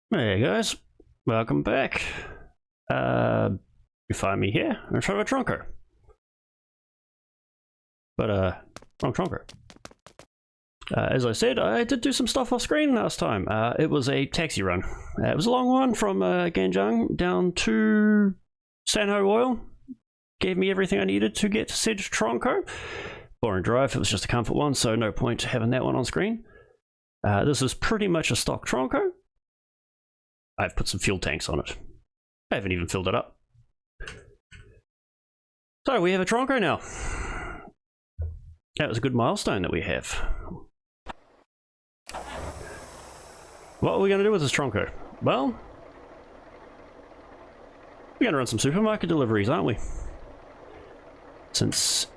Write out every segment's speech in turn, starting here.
Hey guys, welcome back. You find me here in front of a Tronko. But, wrong Tronko. As I said, I did do some stuff off screen last time. It was a taxi run. It was a long one from Ganjang down to Sanho Oil. Gave me everything I needed to get to said Tronko. Boring drive, it was just a comfort one, so no point having that one on screen. This is pretty much a stock Tronko. I've put some fuel tanks on it. I haven't even filled it up. So we have a Tronko now. That was a good milestone that we have. What are we going to do with this Tronko? Well, we're going to run some supermarket deliveries, aren't we? Since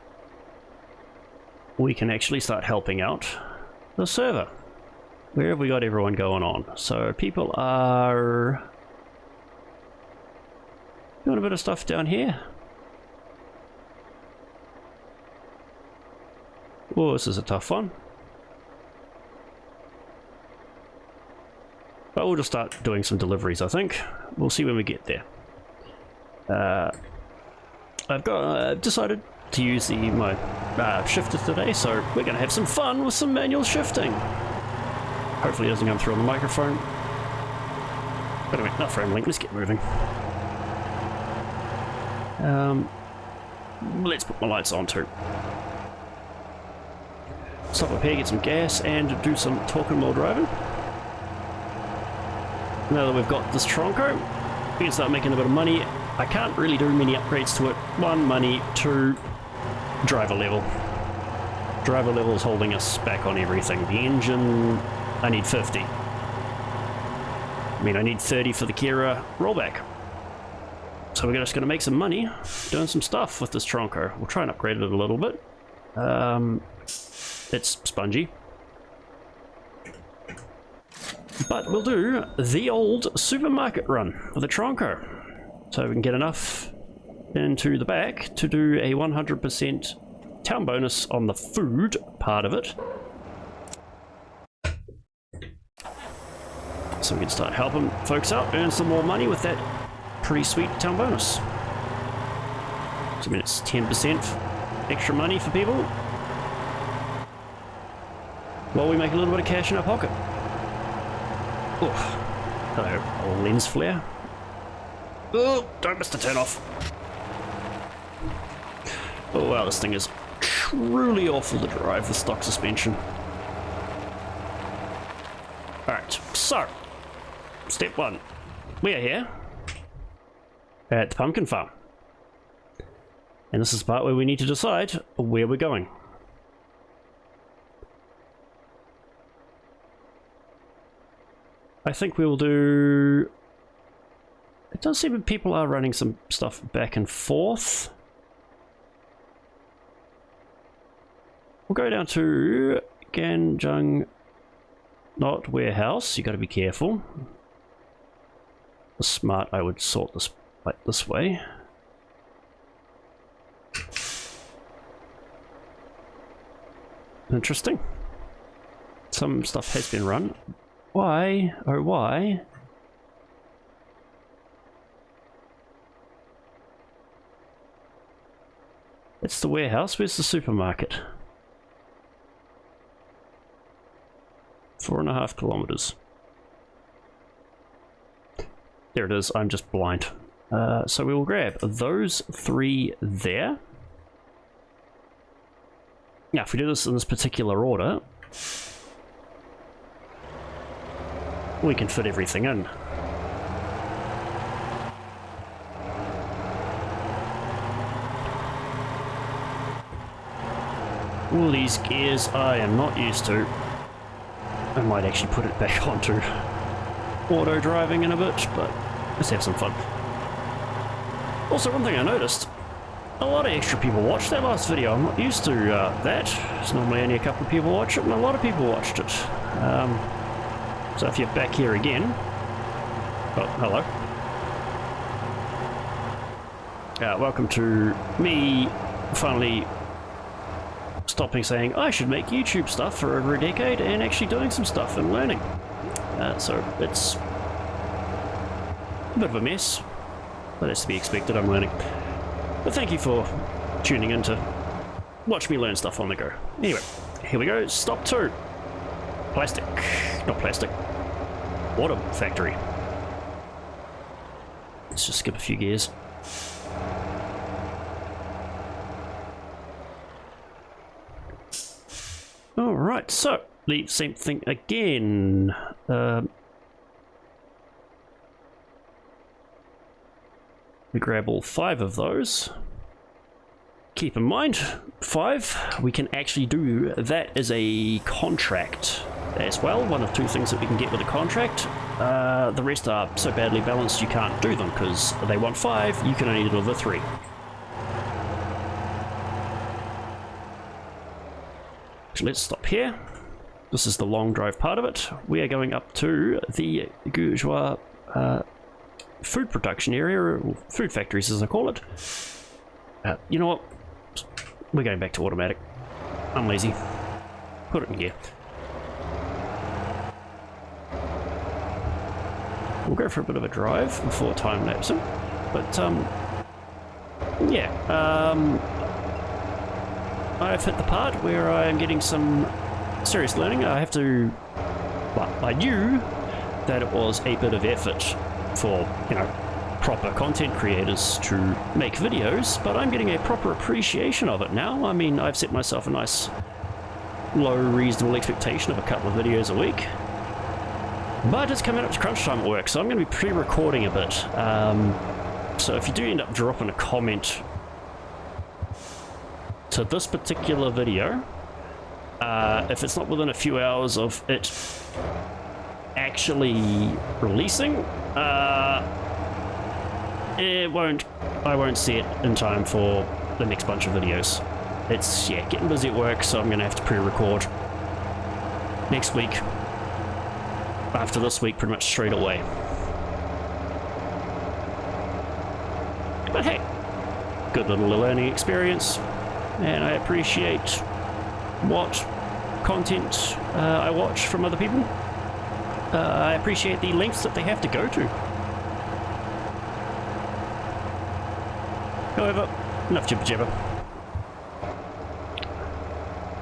we can actually start helping out the server. Where have we got everyone going on? So people are doing a bit of stuff down here. Oh, this is a tough one. But we'll just start doing some deliveries, I think. We'll see when we get there. I've decided to use my shifter today, so we're going to have some fun with some manual shifting. Hopefully it doesn't come through on the microphone. But anyway, not frame link, let's get moving. Let's put my lights on too. Stop up here, get some gas, and do some talking while driving. Now that we've got this Tronko, we can start making a bit of money. I can't really do many upgrades to it. 1, money. 2, driver level. Driver level is holding us back on everything. The engine, I need 50. I mean, I need 30 for the Kira rollback. So we're just going to make some money doing some stuff with this Tronko. We'll try and upgrade it a little bit. It's spongy. But we'll do the old supermarket run for the Tronko. So we can get enough into the back to do a 100% town bonus on the food part of it. So we can start helping folks out, earn some more money with that pretty sweet town bonus. So I mean, it's 10% extra money for people, while we make a little bit of cash in our pocket. Oh, hello, old lens flare. Oh, don't miss the turn off. Oh wow, this thing is truly awful to drive, the stock suspension. Alright, so step 1. We are here at the pumpkin farm. And this is the part where we need to decide where we're going. I think we will do... It does seem that people are running some stuff back and forth. We'll go down to Ganjang, not warehouse. You got to be careful. Smart, I would sort this like this way. Interesting. Some stuff has been run. Why? Oh, why? It's the warehouse. Where's the supermarket? 4.5 kilometers. There it is. I'm just blind. So we will grab those 3 there. Now, if we do this in this particular order, we can fit everything in. All these gears I am not used to. I might actually put it back onto auto driving in a bit, but let's have some fun. Also, one thing I noticed, a lot of extra people watched that last video. I'm not used to that. It's normally only a couple of people watch it, and a lot of people watched it. So if you're back here again, oh, hello. Welcome to me finally stopping saying I should make YouTube stuff for over a decade and actually doing some stuff and learning. So it's A bit of a mess, but that's to be expected, I'm learning. But thank you for tuning in to watch me learn stuff on the go. Anyway, here we go, stop 2. Plastic, not plastic, water factory. Let's just skip a few gears. Alright, so the same thing again. We grab all 5 of those. Keep in mind, 5, we can actually do that as a contract as well. One of 2 things that we can get with a contract. The rest are so badly balanced you can't do them because they want 5, you can only deliver 3. So let's stop here. This is the long drive part of it. We are going up to the Bourgeois food production area, or food factories as I call it. You know what? We're going back to automatic. I'm lazy. Put it in here. We'll go for a bit of a drive before time lapsing. But yeah, I've hit the part where I'm getting some serious learning. I have to, well, I knew that it was a bit of effort for, you know, proper content creators to make videos, but I'm getting a proper appreciation of it now. I mean, I've set myself a nice low reasonable expectation of a couple of videos a week, but it's coming up to crunch time at work, so I'm going to be pre-recording a bit. So if you do end up dropping a comment to this particular video, if it's not within a few hours of it actually releasing, I won't see it in time for the next bunch of videos. It's, yeah, getting busy at work, so I'm going to have to pre-record next week, after this week, pretty much straight away. But hey, good little learning experience, and I appreciate what content I watch from other people. I appreciate the lengths that they have to go to. However, enough jibber jabber.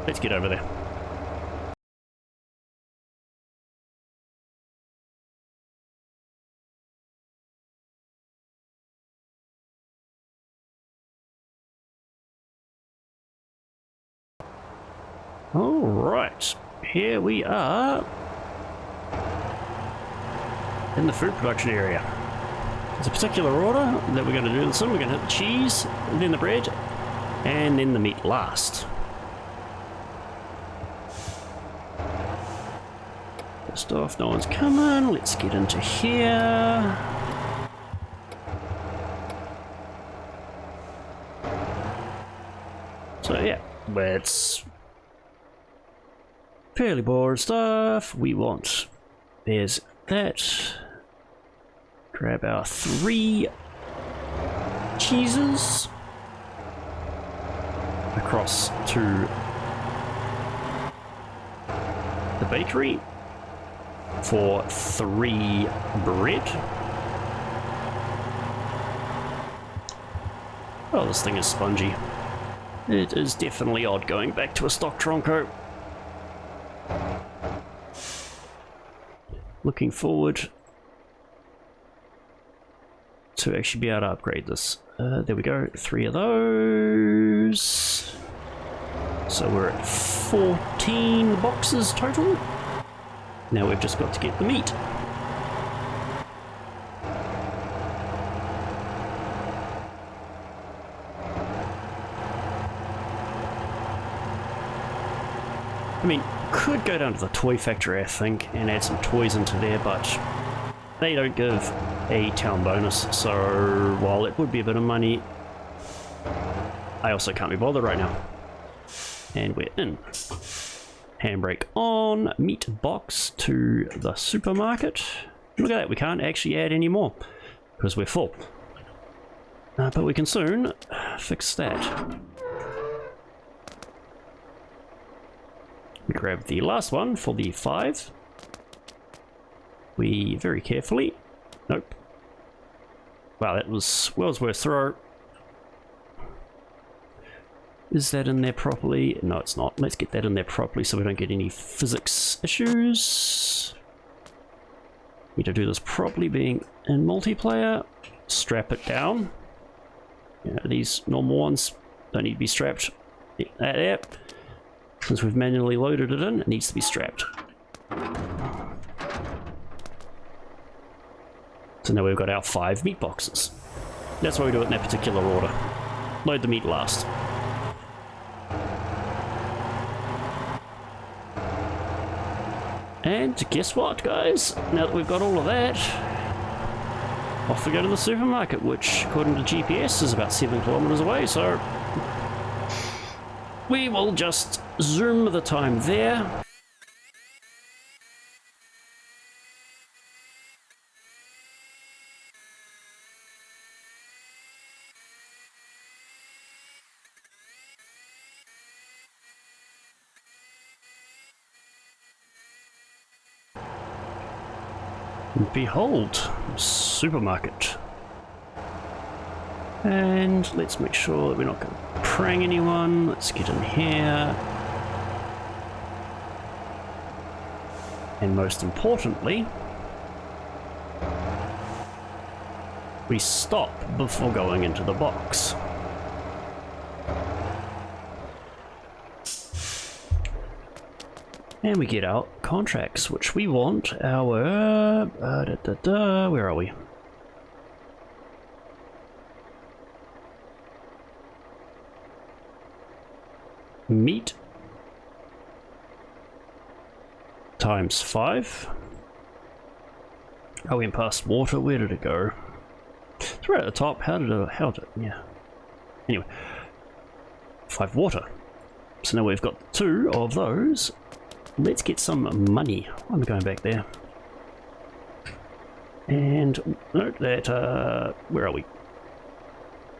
Let's get over there. Alright, here we are in the food production area. There's a particular order that we're going to do this in. We're going to hit the cheese, then the bread, and then the meat last. First off, no one's coming. Let's get into here. So yeah, it's fairly boring stuff. We want, there's that. Grab our 3 cheeses across to the bakery for 3 bread. Oh, this thing is spongy. It is definitely odd going back to a stock Tronko. Looking forward to actually be able to upgrade this. There we go, 3 of those. So we're at 14 boxes total. Now we've just got to get the meat. I mean, could go down to the toy factory, I think, and add some toys into there, but they don't give a town bonus, so while it would be a bit of money, I also can't be bothered right now. And we're in. Handbrake on, meat box to the supermarket. Look at that, we can't actually add any more because we're full. But we can soon fix that. We grab the last one for the 5. We very carefully, nope, Wow, that was world's worst throw. Is that in there properly? No, it's not. Let's get that in there properly so we don't get any physics issues. Need to do this properly, being in multiplayer. Strap it down. Yeah, these normal ones don't need to be strapped. There. Since we've manually loaded it in, it needs to be strapped. So now we've got our 5 meat boxes. That's why we do it in that particular order. Load the meat last. And guess what, guys? Now that we've got all of that, off we go to the supermarket, which according to GPS is about 7 kilometers away, so we will just zoom the time there. Behold, supermarket. And let's make sure that we're not going to prang anyone. Let's get in here. And most importantly, we stop before going into the box. And we get our contracts, which we want our... where are we? Meat times 5. Oh, we went past water. Where did it go? It's right at the top. How did it? Yeah. Anyway, 5 water. So now we've got 2 of those. Let's get some money. I'm going back there. And note that, where are we?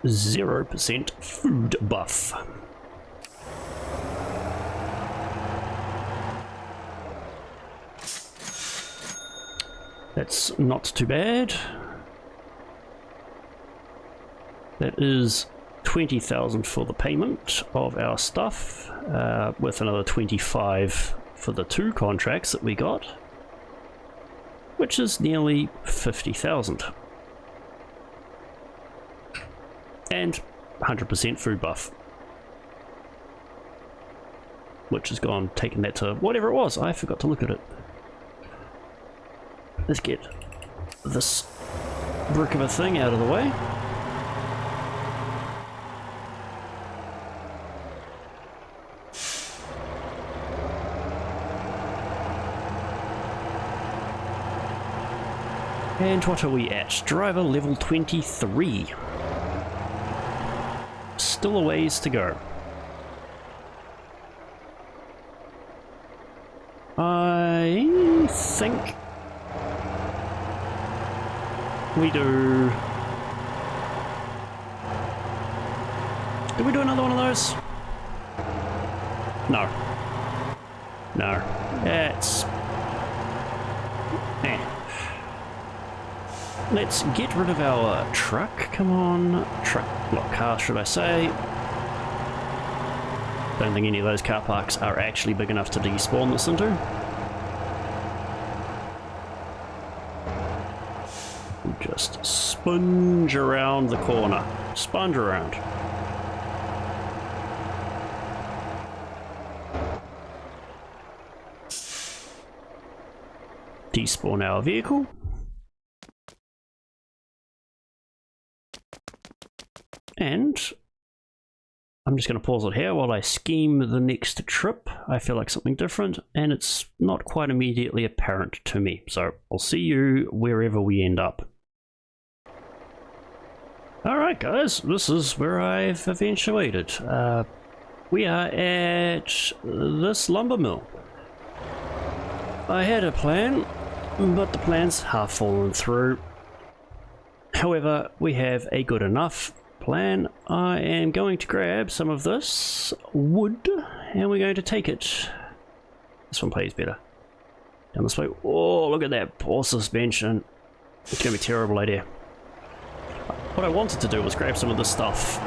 0% food buff. That's not too bad. That is 20,000 for the payment of our stuff, with another 25 for the 2 contracts that we got, which is nearly 50,000. And 100% food buff, which has gone, taken that to whatever it was. I forgot to look at it. Let's get this brick of a thing out of the way. And what are we at? Driver level 23. Still a ways to go. I think we do... Did we do another one of those? No. No. It's... Let's get rid of our truck. Come on. Truck. What car should I say? Don't think any of those car parks are actually big enough to despawn this into. Just sponge around the corner. Sponge around. Despawn our vehicle. And I'm just going to pause it here while I scheme the next trip. I feel like something different, and it's not quite immediately apparent to me. So I'll see you wherever we end up. Alright guys, this is where I've eventuated. We are at this lumber mill. I had a plan, but the plan's half fallen through. However, we have a good enough plan. I am going to grab some of this wood and we're going to take it. This one plays better. Down this way. Oh, look at that poor suspension. It's going to be a terrible idea. what I wanted to do was grab some of this stuff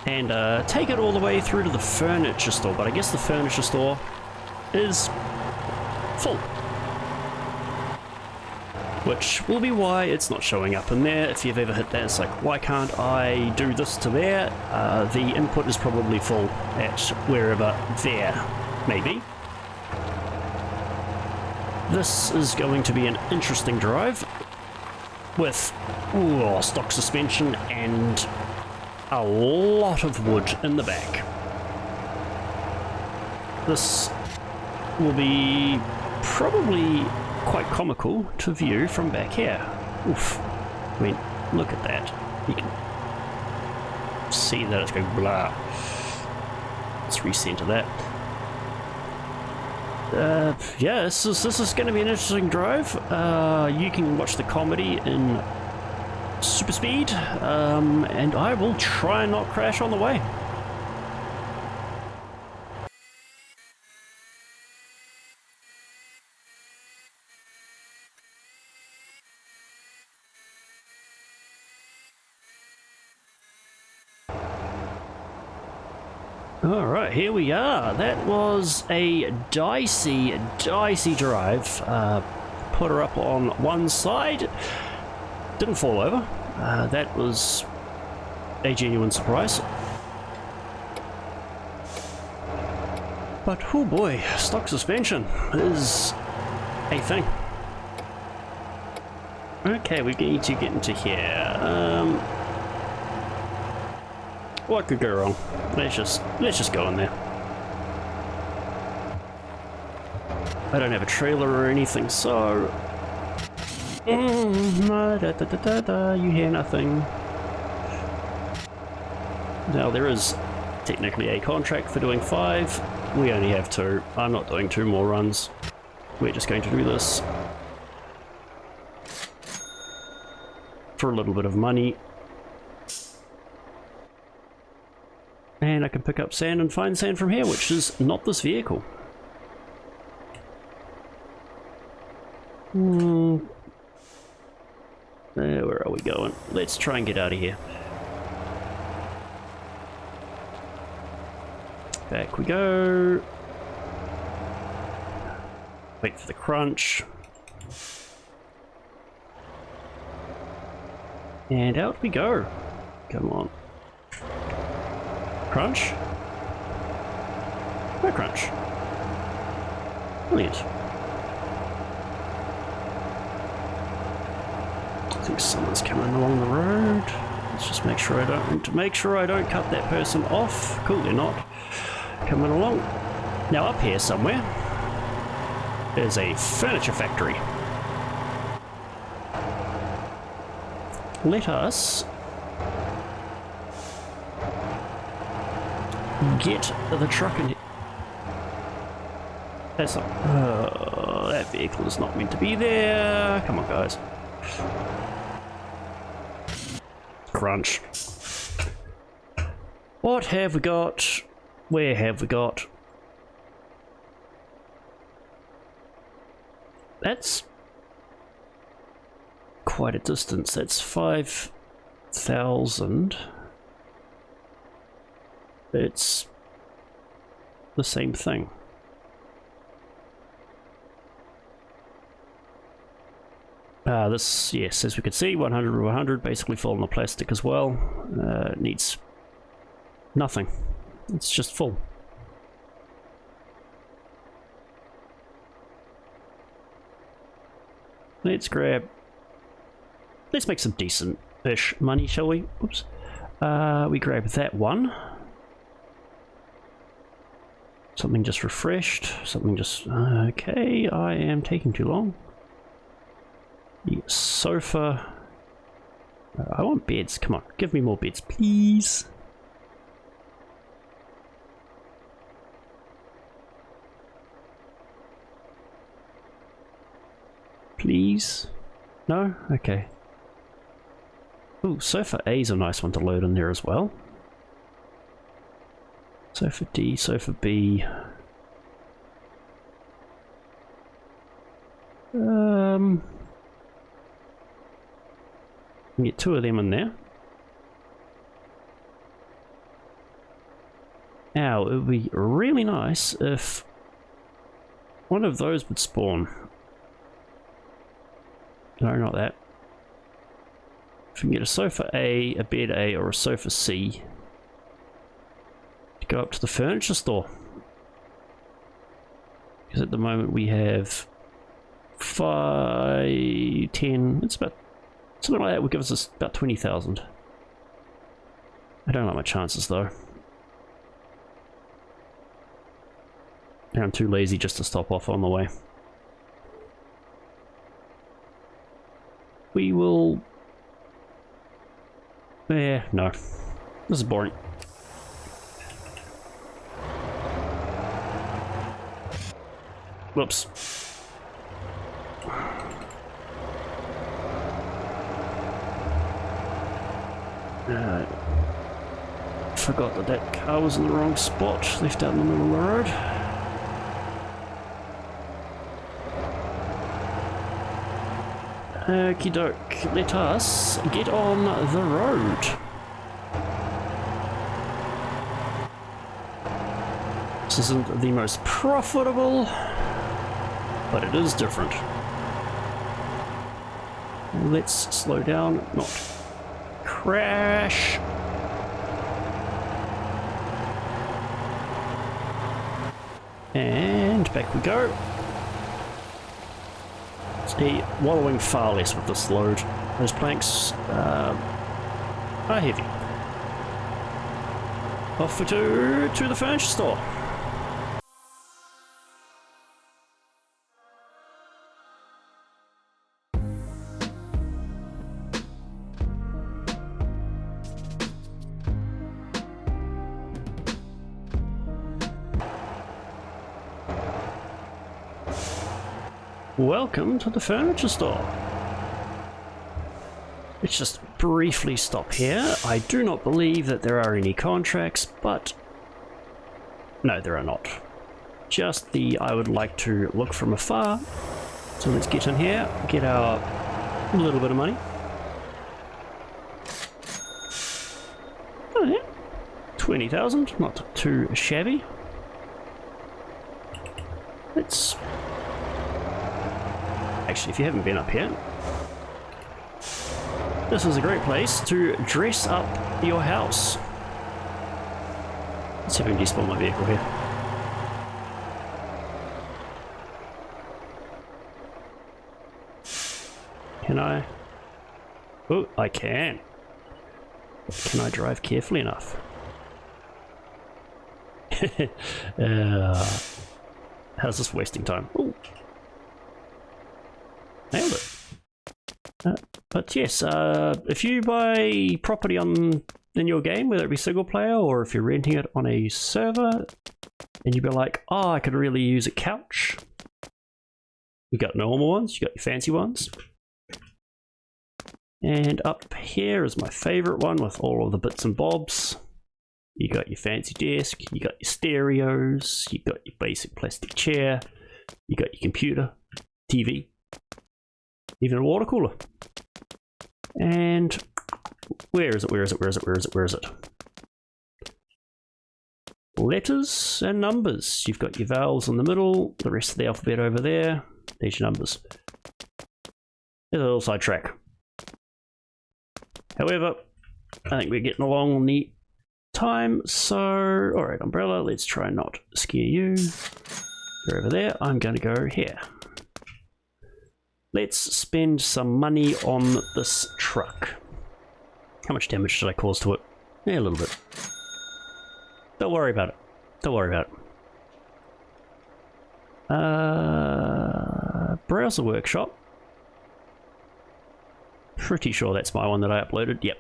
and take it all the way through to the furniture store, but I guess the furniture store is full. Which will be why it's not showing up in there. If you've ever hit that, it's like, why can't I do this to there? The input is probably full at wherever there, maybe. This is going to be an interesting drive with stock suspension and a lot of wood in the back. This will be probably quite comical to view from back here. Oof. I mean, look at that. You can see that it's going blah. Let's recenter that. Yeah, this is going to be an interesting drive. You can watch the comedy in super speed, and I will try and not crash on the way. Alright, here we are. That was a dicey drive. Put her up on one side. Didn't fall over. That was a genuine surprise. But, oh boy, stock suspension is a thing. Okay, we need to get into here. What could go wrong? Let's just go in there. I don't have a trailer or anything, so you hear nothing. Now there is technically a contract for doing 5. We only have 2. I'm not doing 2 more runs. We're just going to do this for a little bit of money. And I can pick up sand and find sand from here, which is not this vehicle. Where are we going? Let's try and get out of here. Back we go. Wait for the crunch. And out we go. Come on. Crunch? No crunch. Brilliant. I think someone's coming along the road. Let's just make sure I don't cut that person off. Cool, they're not coming along. Now up here somewhere there's a furniture factory. Let us get the truck in here. That's not... that vehicle is not meant to be there. Come on, guys. Crunch. What have we got? Where have we got? That's quite a distance. That's 5,000. It's the same thing. This, yes, as we can see, 100 or 100, basically full on the plastic as well. Needs nothing. It's just full. Let's make some decent-ish money, shall we? Oops. We grab that one. Something just refreshed. Something just... okay, I am taking too long. The sofa. I want beds. Come on, give me more beds, please. Please? No? Okay. Ooh, sofa A is a nice one to load in there as well. Sofa D, sofa B. can get 2 of them in there. Now, it would be really nice if one of those would spawn. No, not that. If we can get a sofa A, a bed A, or a sofa C to go up to the furniture store. Because at the moment we have 5, 10, it's about something like that would give us about 20,000. I don't like my chances though. And I'm too lazy just to stop off on the way. We will... no. This is boring. Whoops. Forgot that that car was in the wrong spot, left out in the middle of the road. Okie doke, let us get on the road. This isn't the most profitable, but it is different. Let's slow down, not crash. And back we go. See, wallowing far less with this load. Those planks are heavy. Off to the furniture store. Welcome to the furniture store. Let's just briefly stop here. I do not believe that there are any contracts, but no, there are not. Just the I would like to look from afar. So let's get in here, get our little bit of money. Oh yeah, 20,000, not too shabby. Let's... Actually, if you haven't been up here, this is a great place to dress up your house. Let's see if I can despawn my vehicle here. Can I? Oh, I can. Can I drive carefully enough? How's this wasting time? Ooh. Nailed it. But yes, if you buy property in your game, whether it be single player or if you're renting it on a server, and you'd be like, oh, I could really use a couch. You got normal ones, you got your fancy ones. And up here is my favorite one with all of the bits and bobs. You got your fancy desk, you got your stereos, you got your basic plastic chair, you got your computer, TV. Even a water cooler. And where is it? Letters and numbers. You've got your vowels in the middle, the rest of the alphabet over there. There's your numbers. There's a little sidetrack. However, I think we're getting along on the time, so alright, umbrella, let's try and not scare you. You're over there, I'm gonna go here. Let's spend some money on this truck. How much damage should I cause to it? Yeah, a little bit. Don't worry about it. Don't worry about it. Browser workshop. Pretty sure that's my one that I uploaded. Yep.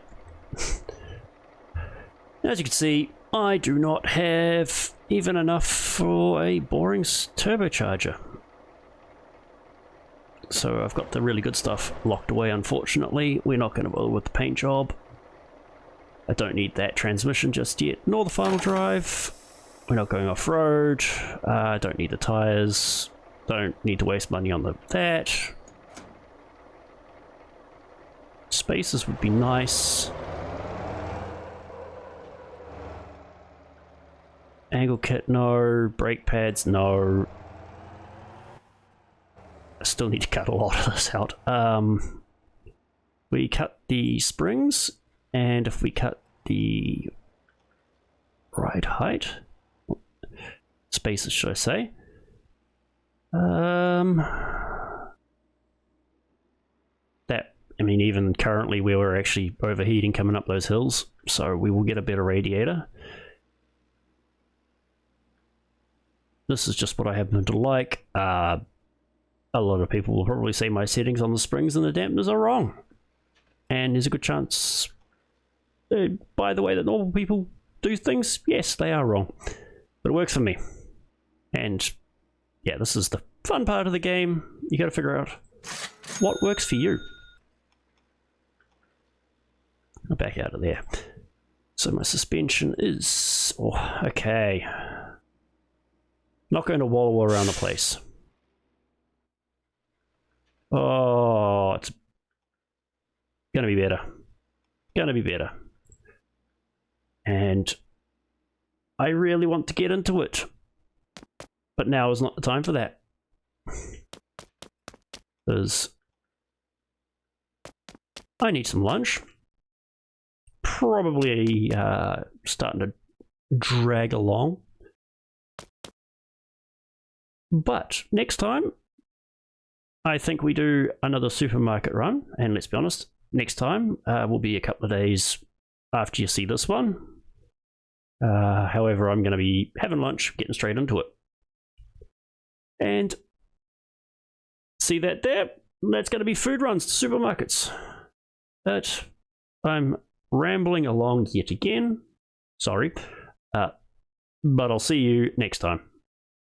As you can see, I do not have even enough for a boring turbocharger. So I've got the really good stuff locked away, unfortunately. We're not going to bother with the paint job. I don't need that transmission just yet, nor the final drive. We're not going off-road. Don't need the tyres. Don't need to waste money on that. Just Spaces would be nice. Angle kit, no. Brake pads, no. I still need to cut a lot of this out. We cut the springs, and if we cut the right height, spaces should I say, that, I mean, even currently we were actually overheating coming up those hills, so we will get a better radiator. This is just what I happen to like. A lot of people will probably say my settings on the springs and the dampeners are wrong. And there's a good chance, by the way that normal people do things, yes, they are wrong. But it works for me. And yeah, this is the fun part of the game. You gotta figure out what works for you. I'll back out of there. So my suspension is... oh, okay. Not going to wallow around the place. Oh, it's gonna be better. Gonna be better. And I really want to get into it. But now is not the time for that. Because I need some lunch. Probably starting to drag along. But next time, I think we do another supermarket run. And let's be honest, next time will be a couple of days after you see this one. However, I'm going to be having lunch, getting straight into it. And see that there? That's going to be food runs to supermarkets. But I'm rambling along yet again. Sorry. But I'll see you next time.